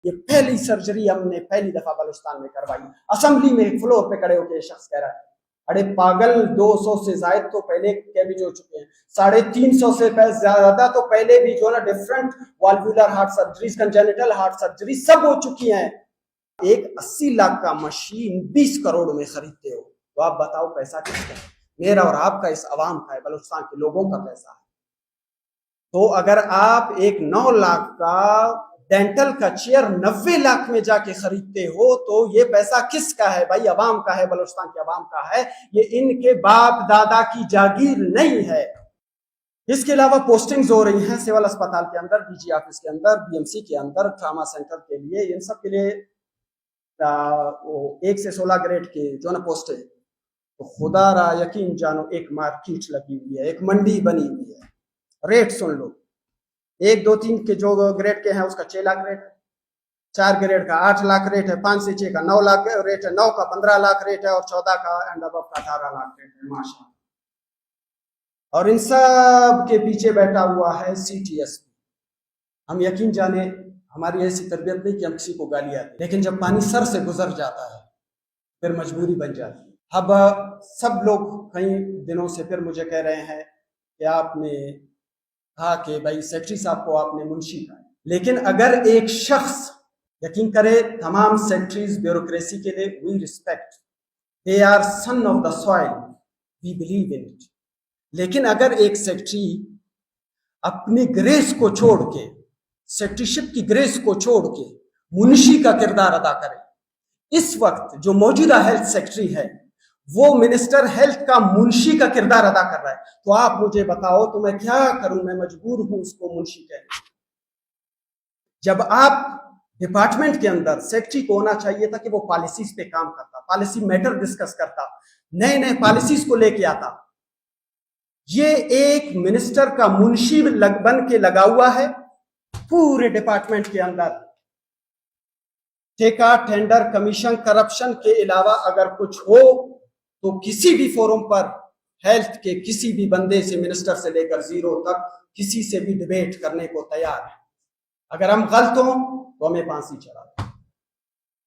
ये पहली सर्जरी हमने पहली दफा बलूचिस्तान में करवाई। असेंबली में एक फ्लोर पे खड़े होकर शख्स कह रहा है, अरे पागल, 200 से ज्यादा तो पहले कैबिज हो चुके हैं, 350 से ज्यादा तो पहले भी जो ना different valvular heart surgeries, congenital heart surgery सब हो चुकी हैं। एक 80 लाख का मशीन 20 करोड़ में खरीदते हो, तो आप बताओ पैसा किसका है? मेरा और आपका, इस अवाम का है, बलूचिस्तान के लोगों का पैसा है। तो अगर आप एक 9 लाख का डेंटल का चेयर 90 लाख में जाके खरीदते हो, तो ये पैसा किसका है भाई? अवाम का है, बलूचिस्तान के अवाम का है। ये इनके बाप दादा की जागीर नहीं है। इसके अलावा पोस्टिंग्स हो रही हैं सिविल अस्पताल के अंदर, डीजी ऑफिस के अंदर, बीएमसी के अंदर, ट्रामा सेंटर के लिए, इन सब के लिए 1 से 16 ग्रेड के जो ना पोस्ट है। तो खुदा रा यकीन जानो, एक मार्केट लगी हुई है, एक मंडी बनी हुई है। रेट सुन लो, 1, 2, 3 के जो ग्रेड के हैं उसका 6 लाख रेट है, 4 ग्रेड का 8 लाख रेट है, 5 से 6 का 9 लाख रेट है, 9 का 15 लाख रेट है, और 14 का एंड अबव का 18 लाख रेट है, माशा। और इन सब के पीछे बैठा हुआ है सीटीएसपी। हम यकीन जाने, हमारी ऐसी तरबियत नहीं कि हम किसी को गालियां दें, लेकिन जब पानी सर से गुजर जाता है फिर मजबूरी बन जाती है। अब सब लोग कई दिनों से फिर मुझे कह रहे हैं कि आपने कहा कि भाई सेक्रेटरी साहब को आपने मुंशी कहा, लेकिन अगर एक शख्स, यकीन करे तमाम सेक्रेटरीज ब्यूरोक्रेसी के लिए we respect, they are son of the soil, we believe in it, लेकिन अगर एक सेक्रेटरी अपनी ग्रेस को छोड़ के, सेक्रेटरीशिप की ग्रेस को छोड़ के मुंशी का किरदार अदा करे, इस वक्त जो मौजूदा हेल्थ सेक्रेटरी है वो मिनिस्टर हेल्थ का मुंशी का किरदार अदा कर रहा है, तो आप मुझे बताओ तो मैं क्या करूं? मैं मजबूर हूं उसको मुंशी कहने। जब आप डिपार्टमेंट के अंदर, सेक्रेटरी को होना चाहिए था कि वो पॉलिसीज पे काम करता, पॉलिसी मैटर डिस्कस करता, नए नए पॉलिसीज को लेके आता। ये एक मिनिस्टर का मुंशी बन के लगा हुआ है पूरे डिपार्टमेंट के अंदर। ठेका, टेंडर, कमीशन, करप्शन के अलावा अगर कुछ हो तो किसी भी फोरम पर हेल्थ के किसी भी बंदे से, मिनिस्टर से लेकर जीरो तक, किसी से भी डिबेट करने को तैयार है। अगर हम गलत हों तो हमें फांसी चढ़ा दो,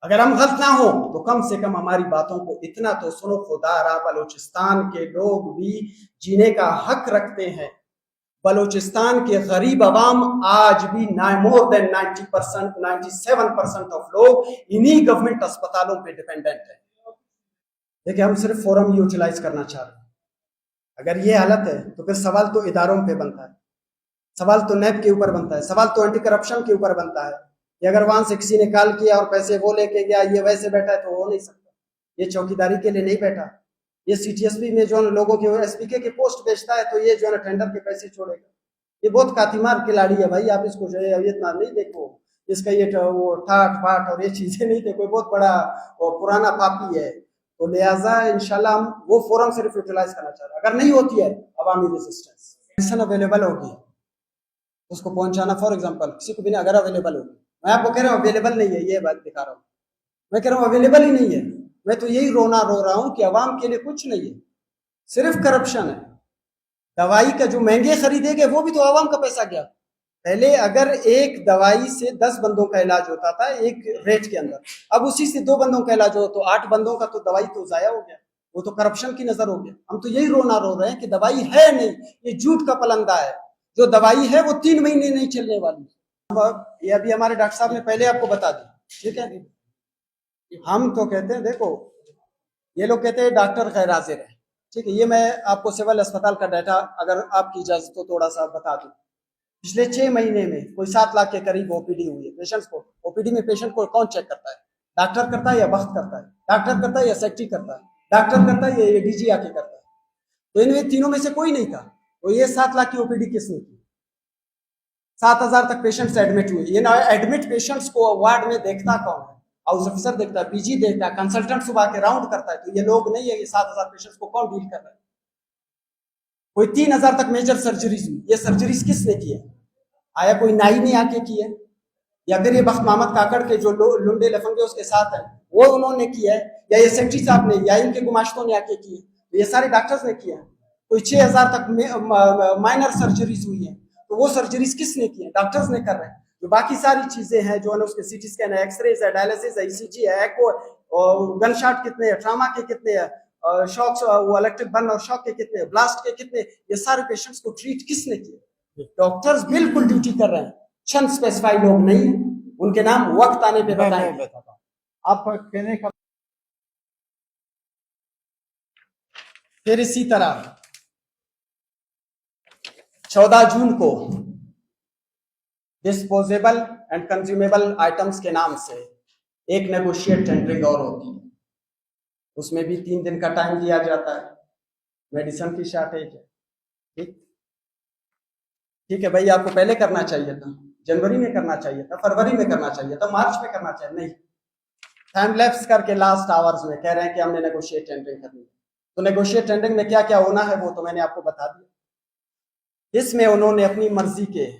अगर हम गलत ना हो तो कम से कम हमारी बातों को इतना तो सुनो। खुदा रा, बलूचिस्तान के लोग भी जीने का हक रखते हैं। बलूचिस्तान के गरीब अवाम आज भी मोर देन 90%, 97% ऑफ लोग इन्हीं गवर्नमेंट अस्पतालों पे डिपेंडेंट है। देखिए, हम सिर्फ फोरम यूटिलाइज करना चाह रहे हैं। अगर ये हालत है तो फिर सवाल तो इदारों पे बनता है, सवाल तो नैब के ऊपर बनता है, सवाल तो एंटी करप्शन के ऊपर बनता है कि अगर वहां से किसी ने कॉल किया और पैसे वो लेके गया, ये वैसे बैठा है, तो हो नहीं सकता। ये चौकीदारी के लिए नहीं बैठा। ये सीटीएसपी में जो लोगों के एसपीके के पोस्ट बेचता है, तो ये जो है टेंडर के पैसे छोड़ेगा। ये बहुत कातिमार खिलाड़ी है भाई, आप इसको जो है इतना नहीं देखो, इसका ये वो ठाट फाट और ये चीजें नहीं देखो, बहुत बड़ा पुराना पापी है। तो लिहाजा इंशाल्लाह हम वो फोरम सिर्फ यूटिलाइज करना चाह रहे हैं। अगर नहीं होती है अवामी रेजिस्टेंस, मेडिसिन अवेलेबल होगी उसको पहुंचाना, फॉर एग्जांपल किसी को भी नहीं, अगर अवेलेबल होगी, मैं आपको कह रहा हूँ अवेलेबल नहीं है, ये बात दिखा रहा हूँ, मैं कह रहा हूँ अवेलेबल ही नहीं है। मैं तो यही रो रहा हूँ कि अवाम के लिए कुछ नहीं है, सिर्फ करप्शन है। दवाई का जो महंगे खरीदे गए वो भी तो अवाम का पैसा गया। पहले अगर एक दवाई से 10 बंदों का इलाज होता था एक रेट के अंदर, अब उसी से 2 बंदों का इलाज हो तो 8 बंदों का तो दवाई तो जाया हो गया, वो तो करप्शन की नजर हो गया। हम तो यही रो रहे हैं कि दवाई है नहीं, ये झूठ का पलंदा है। जो दवाई है वो 3 महीने नहीं चलने वाली। ये अभी हमारे डॉक्टर साहब ने पहले आपको बता दी, ठीक है। हम तो कहते हैं, देखो ये लोग कहते हैं डॉक्टर गैर हाजिर है, ठीक है। ये मैं आपको सिविल अस्पताल का डाटा अगर आपकी इजाजत तो थोड़ा सा बता दूं। पिछले 6 महीने में कोई 7 लाख के करीब ओपीडी हुई है। पेशेंट्स को ओपीडी में पेशेंट को कौन चेक करता है? डॉक्टर करता है या वक्त करता है? डॉक्टर करता है या सेक्रेटरी करता है? डॉक्टर करता है या डीजी आके करता है? तो इनमें तीनों में से कोई नहीं था। तो ये 7 लाख की ओपीडी किसने की? 7000 तक पेशेंट्स एडमिट हुए। ये एडमिट पेशेंट्स को वार्ड में देखता कौन है? हाउस ऑफिसर देखता है, पीजी देखता है, कंसल्टेंट सुबह के राउंड करता है। तो ये लोग नहीं है, ये 7000 पेशेंट्स को कौन डील कर रहा है? कोई 3000 तक मेजर सर्जरीज हुई। ये सर्जरीज किसने की है? आया कोई नाई ने आके की है, या फिर ये बख्त मोहम्मद काकड़ के जो लुंडे लफंगे उसके साथ है वो उन्होंने की है, या ये सेक्रेटरी साहब ने या इनके गुमाश्तों ने आके की है? तो ये सारे डॉक्टर्स ने किया है। कोई 6000 तक माइनर सर्जरीज हुई है, तो वो सर्जरीज किसने की है? डॉक्टर्स ने कर रहे हैं। जो बाकी सारी चीजें हैं जो है उसके सीटी स्कैन है, एक्सरेज है, डायलिसिस है, ईसीजी है, एको, गन शॉट कितने है, ट्रामा के कितने हैं, शॉक्स, वो इलेक्ट्रिक बर्न और शॉक के कितने, ब्लास्ट के कितने, ये सारे पेशेंट्स को ट्रीट किसने किया? डॉक्टर्स बिल्कुल ड्यूटी कर रहे हैं, छंद स्पेसिफाइड लोग नहीं, उनके नाम वक्त आने पे बताएंगे। आप कहने का फिर इसी तरह 14 जून को डिस्पोजेबल एंड कंज्यूमेबल आइटम्स के नाम से एक नेगोशिएट टेंडरिंग और होती है, उसमें भी 3 दिन का टाइम दिया जाता है, मेडिसिन की शॉर्टेज है। ठीक है भाई, आपको पहले करना चाहिए था, जनवरी में करना चाहिए था, फरवरी में करना चाहिए था, मार्च में करना चाहिए, नहीं, टाइम लैप्स करके लास्ट आवर्स में कह रहे हैं कि हमने नेगोशिएट टेंडरिंग करनी है। तो नेगोशिएट टेंडरिंग में क्या क्या होना है वो तो मैंने आपको बता दिया। इसमें उन्होंने अपनी मर्जी के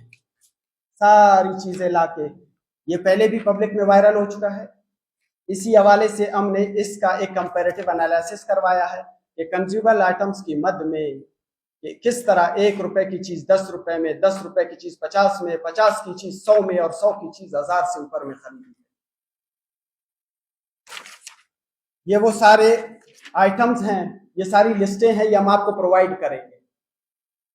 सारी चीजें लाके, ये पहले भी पब्लिक में वायरल हो चुका है, इसी हवाले से हमने इसका एक कंपैरेटिव एनालिसिस करवाया है कि कंज्यूमर आइटम्स की मद में कि किस तरह 1 रुपए की चीज 10 रुपए में, 10 रुपए की चीज 50 में, 50 की चीज 100 में और 100 की चीज 1000 से ऊपर में खरीदी है। ये वो सारे आइटम्स हैं, ये सारी लिस्टें हैं, ये हम आपको प्रोवाइड करेंगे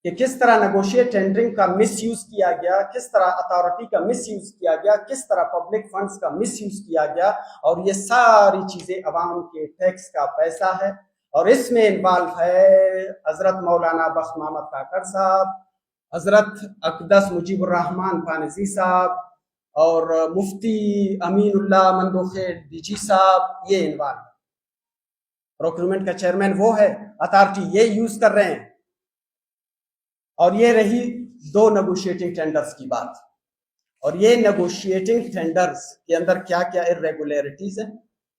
कि किस तरह नेगोशिएट टेंडरिंग का मिसयूज किया गया, किस तरह अथॉरिटी का मिसयूज किया गया, किस तरह पब्लिक फंड्स का मिसयूज किया गया, और ये सारी चीजें अवाम के टैक्स का पैसा है। और इसमें इन्वॉल्व है हजरत मौलाना बख्श मोहम्मद काकड़ साहब, हजरत अकदस मुजीबुर्रहमान पानजी साहब और मुफ्ती अमीनुल्लाह मंदोखे डीजी साहब, ये इन्वॉल्व है। प्रोक्यूरमेंट का चेयरमैन वो है, अथॉरिटी ये यूज कर रहे हैं। और ये रही 2 नेगोशिएटिंग टेंडर्स की बात, और ये नेगोशिएटिंग टेंडर्स के अंदर क्या क्या इरेगुलरिटीज हैं,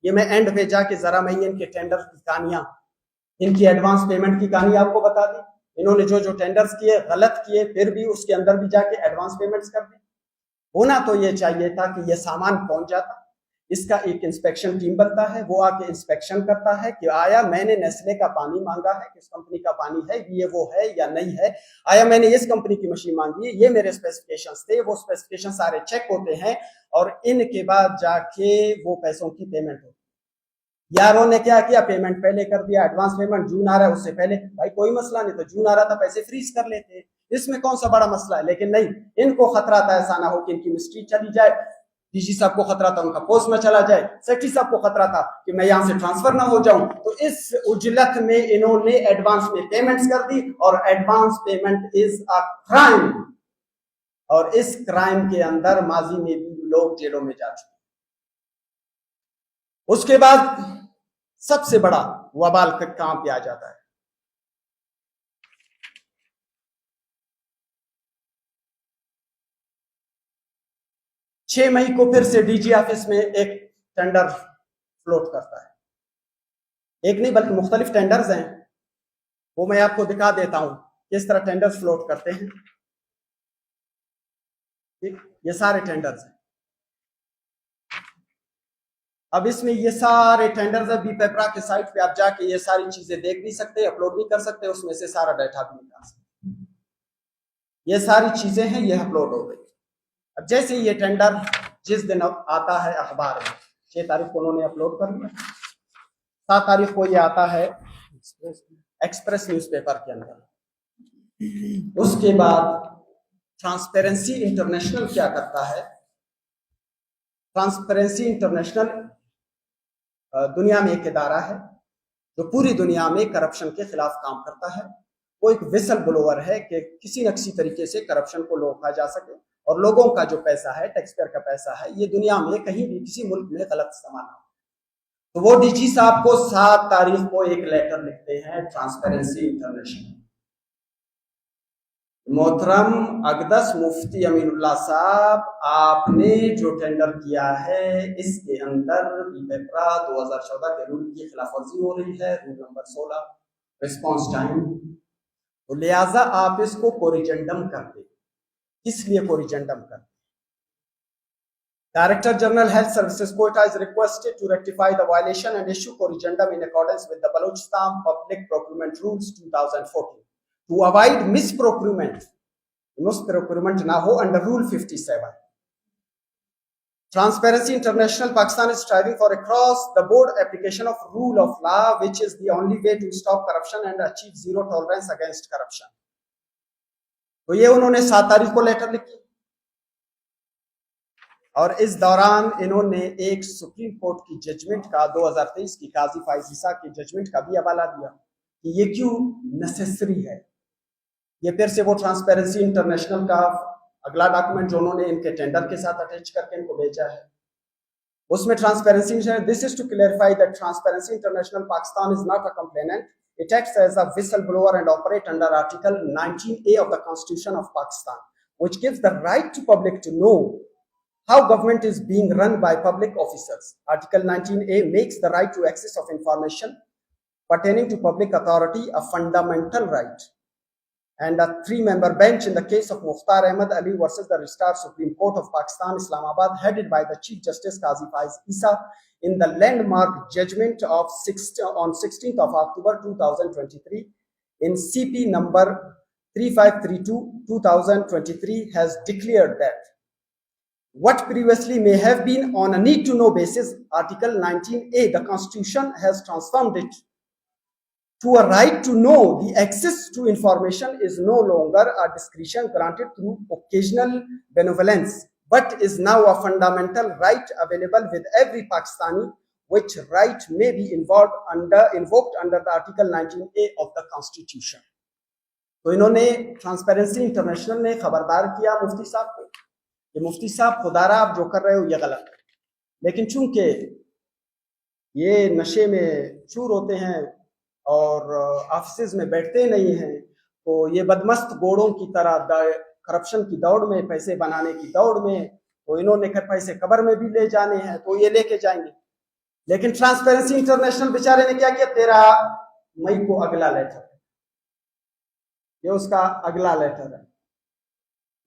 ये मैं एंड पे जाके जरा मैं इनके टेंडर की कहानियां, इनकी एडवांस पेमेंट की कहानी आपको बता दी। इन्होंने जो जो टेंडर्स किए गलत किए, फिर भी उसके अंदर भी जाके एडवांस पेमेंट्स कर दी। होना तो ये चाहिए था कि ये सामान पहुंच जाता, इसका एक इंस्पेक्शन टीम बनता है, वो आके इंस्पेक्शन करता है कि आया मैंने नेस्ले का पानी मांगा है, किस कंपनी का पानी है, ये वो है या नहीं है, आया मैंने इस कंपनी की मशीन मांगी है, ये मेरे स्पेसिफिकेशंस थे, वो स्पेसिफिकेशन सारे चेक होते हैं और इनके बाद जाके वो पैसों की पेमेंट होती है। यारों ने क्या किया, पेमेंट पहले कर दिया, एडवांस पेमेंट जून आ रहा है उससे पहले, भाई कोई मसला नहीं, तो जून आ रहा था पैसे फ्रीज कर लेते, इसमें कौन सा बड़ा मसला है। लेकिन नहीं, इनको खतरा था ऐसा ना हो कि इनकी मिस्ट्री चली जाए, डीजी साहब को खतरा था उनका पोस्ट में चला जाए, सेक्रेटरी साहब को खतरा था कि मैं यहां से ट्रांसफर ना हो जाऊं, तो इस उजलत में इन्होंने एडवांस में पेमेंट्स कर दी, और advance payment is a crime, और इस क्राइम के अंदर माजी में भी लोग जेलों में जा चुके। उसके बाद सबसे बड़ा वबाल कहां पे आ जाता है, छह मई को फिर से डीजी ऑफिस में एक टेंडर फ्लोट करता है, एक नहीं बल्कि मुख्तलिफ टेंडर्स हैं, वो मैं आपको दिखा देता हूं किस तरह टेंडर्स फ्लोट करते हैं। ठीक, ये सारे टेंडर्स हैं। अब इसमें ये सारे टेंडर्स है, बी पेपरा के साइट पे आप जाके ये सारी चीजें देख भी सकते हैं, अपलोड भी कर सकते हैं, उसमें से सारा डाटा भी निकाल सकते हैं। ये सारी चीजें हैं, ये अपलोड हो गई। अब जैसे ये टेंडर जिस दिन आता है अखबार में, 6 तारीख को उन्होंने अपलोड कर दिया, 7 तारीख को ये आता है एक्सप्रेस न्यूज़पेपर के अंदर। उसके बाद ट्रांसपेरेंसी इंटरनेशनल क्या करता है, ट्रांसपेरेंसी इंटरनेशनल दुनिया में एक इदारा है जो पूरी दुनिया में करप्शन के खिलाफ काम करता है। वो एक विसल ब्लोअर है कि किसी न किसी तरीके से करप्शन को रोका जा सके, और लोगों का जो पैसा है, टैक्सपेयर का पैसा है, ये दुनिया में कहीं भी किसी मुल्क में गलत इस्तेमाल ना हो। तो वो डीजी साहब को 7 तारीख को एक लेटर लिखते हैं ट्रांसपेरेंसी इंटरनेशनल, मोहतरम अकदस मुफ्ती अमीनुल्लाह साहब, आपने जो टेंडर किया है इसके अंदर पेपरा 2014 के रूल की खिलाफ वर्जी हो रही है, रूल नंबर 16 रिस्पॉन्स टाइम, तो लिहाजा आप इसको कोरिजेंडम कर दें। किस लिए कोरिजेंडम कर दें? Director General Health Services Quota is requested to rectify the violation and issue corrigendum in accordance with the Balochistan Public Procurement Rules 2014 to avoid misprocurement ना हो under Rule 57 Transparency International Pakistan is striving for across-the-board application of rule of law, which is the only way to stop corruption and achieve zero tolerance against corruption. तो ये उन्होंने 7 तारीख को letter लिखी और इस दौरान इन्होंने एक सुप्रीम कोर्ट की जजमेंट का 2023 की काजी फाइज ईसा की जजमेंट का भी हवाला दिया कि ये क्यों नेसेसरी है। ये फिर से वो ट्रांसपेरेंसी इंटरनेशनल का अगला डॉक्यूमेंट जो उन्होंने इनके टेंडर के साथ अटैच करके इनको भेजा है, उसमें transparency this is to clarify that transparency international Pakistan is not a complainant, it acts as a whistle blower and operate under article 19A of the constitution of Pakistan, which gives the right to public to know how government is being run by public officers. Article 19A makes the right to access of information pertaining to public authority a fundamental right. And a 3-member bench in the case of Mukhtar Ahmed Ali versus the Registrar Supreme Court of Pakistan, Islamabad, headed by the Chief Justice Qazi Faiz Issa, in the landmark judgment of on 16th of October 2023 in CP number 3532/2023 has declared that what previously may have been on a need-to-know basis, Article 19A, the Constitution has transformed it to a right to know. The access to information is no longer a discretion granted through occasional benevolence, but is now a fundamental right available with every Pakistani, which right may be invoked under the Article 19A of the Constitution. तो इन्होंने transparency international ने खबरदार किया मुफ्ती साहब को कि मुफ्ती साहब खुदारा आप जो कर रहे हो ये गलत है, लेकिन चूंकि ये नशे में चूर होते हैं और ऑफिस में बैठते नहीं हैं, तो ये बदमस्त घोड़ों की तरह करप्शन की दौड़ में, पैसे बनाने की दौड़ में, तो इन्होंने पैसे कब्र में भी ले जाने हैं तो ये लेके जाएंगे। लेकिन ट्रांसपेरेंसी इंटरनेशनल बेचारे ने क्या किया, 13 मई को अगला लेटर है, ये उसका अगला लेटर है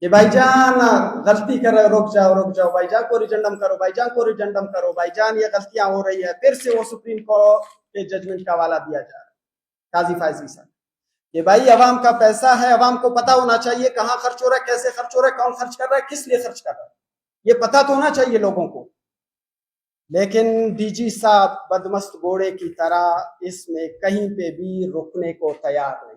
कि भाईजान गलती कर रहे, रुक जाओ भाईजान को रिजेंडम करो, भाईजान ये गलतियां हो रही है। फिर से वो सुप्रीम कोर्ट के जजमेंट का हवाला दिया जा रहा है काजी फाइज ईसा कि भाई अवाम का पैसा है, अवाम को पता होना चाहिए कहाँ खर्च हो रहा है, कैसे खर्च हो रहा है, कौन खर्च कर रहा है, किस लिए खर्च कर रहा है, ये पता तो होना चाहिए लोगों को। लेकिन डीजी साहब बदमस्त घोड़े की तरह इसमें कहीं पे भी रुकने को तैयार नहीं।